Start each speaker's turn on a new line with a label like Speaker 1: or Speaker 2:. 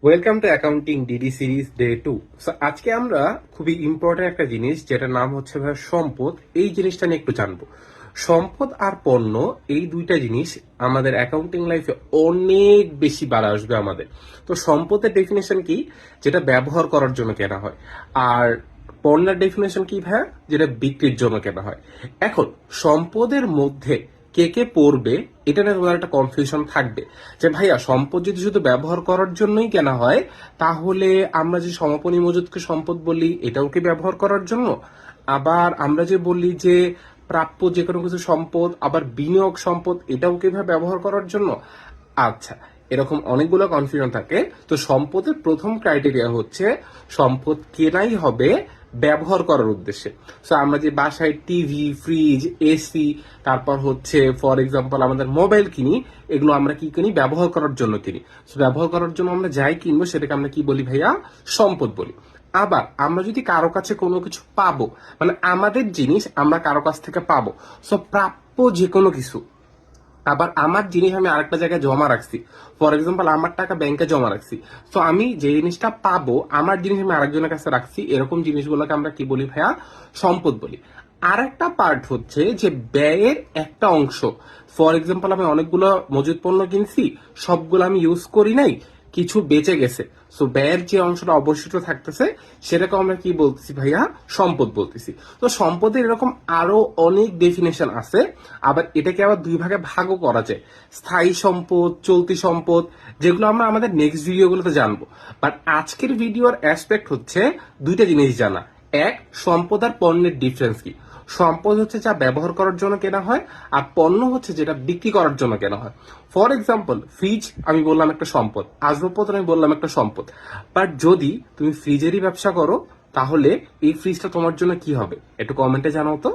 Speaker 1: Welcome to accounting DD series day 2। So আজকে আমরা খুবই ইম্পর্টেন্ট একটা জিনিস যেটার নাম হচ্ছে ভাই সম্পদ, এই জিনিসটা নিয়ে একটু জানবো। সম্পদ আর পণ্য, এই দুইটা জিনিস আমাদের অ্যাকাউন্টিং লাইফে অনেক বেশি বাড়া আসবে আমাদের। তো সম্পদের ডেফিনেশন কি? যেটা ব্যবহার করার জন্য কেনা হয়। আর পণ্যের ডেফিনেশন কি ভাই? যেটা বিক্রির জন্য কেনা হয়। এখন সম্পদের মধ্যে কে কে পড়বে, এটা নিয়ে তোমার একটা কনফিউশন থাকবে যে ভাইয়া সম্পদ যদি শুধু ব্যবহার করার জন্যই কেনা হয়, তাহলে আমরা যে সমাপনী মজুদকে সম্পদ বলি, এটাও কি ব্যবহার করার জন্য? আবার আমরা যে বলি যে প্রাপ্য যে কোনো কিছু সম্পদ, আবার বিনিয়োগ সম্পদ, এটাও কিভাবে ব্যবহার করার জন্য? আচ্ছা, এরকম অনেকগুলো কনফিউশন থাকে। তো সম্পদের প্রথম ক্রাইটেরিয়া হচ্ছে সম্পদ কেনাই হবে ব্যবহার করার উদ্দেশ্যে। সো আমরা যে বাসায় টিভি, ফ্রিজ, এসি, তারপর হচ্ছে ফর এক্সাম্পল আমাদের মোবাইল কিনি, এগুলো আমরা কি কিনি? ব্যবহার করার জন্য কিনি। সো ব্যবহার করার জন্য আমরা যাই কিনবো সেটাকে আমরা কি বলি ভাইয়া? সম্পদ বলি। আবার আমরা যদি কারো কাছে কোনো কিছু পাবো, মানে আমাদের জিনিস আমরা কারো কাছ থেকে পাবো, সো প্রাপ্য যে কোনো কিছু। আবার আমার জিনিস আমি আরেকটা জায়গায় জমা রাখছি, ফর এক্সাম্পল আমার টাকা ব্যাংকে জমা রাখছি, তো আমি যে জিনিসটা পাবো, আমার জিনিস আমি আরেকজনের কাছে রাখছি, এরকম জিনিসগুলোকে আমরা কি বলি ভাইয়া? সম্পদ বলি। আর একটা পার্ট হচ্ছে যে ব্যয়ের একটা অংশ। ফর এক্সাম্পল আমি অনেকগুলো মজুদ পণ্য কিনছি, সবগুলো আমি ইউজ করি নাই, কিছু বেঁচে গেছে, সো ব্যয়ের যে অংশটা অবশিষ্ট থাকতেছে সেটাকে আমরা কি বলতেছি ভাইয়া? সম্পদ বলতেছি। তো সম্পদের এরকম আরো অনেক ডেফিনেশন আছে। আবার এটাকে আবার দুই ভাগে ভাগও করা যায়, স্থায়ী সম্পদ, চলতি সম্পদ, যেগুলো আমরা আমাদের নেক্সট ভিডিওগুলোতে জানবো। বাট আজকের ভিডিওর অ্যাসপেক্ট হচ্ছে দুইটা জিনিস জানা। এক, সম্পদ আর পণ্যের ডিফারেন্স কি। সম্পদ হচ্ছে যা ব্যবহার করার জন্য কেনা হয়, আর পণ্য হচ্ছে যেটা বিক্রি করার জন্য কেনা হয়। ফর এক্সাম্পল ফ্রিজ আমি বললাম একটা সম্পদ, আসবাবপত্র আমি বললাম একটা সম্পদ। বাট যদি তুমি ফ্রিজেরই ব্যবসা করো, তাহলে এই ফ্রিজটা তোমার জন্য কি হবে? একটু কমেন্টে জানাও তো।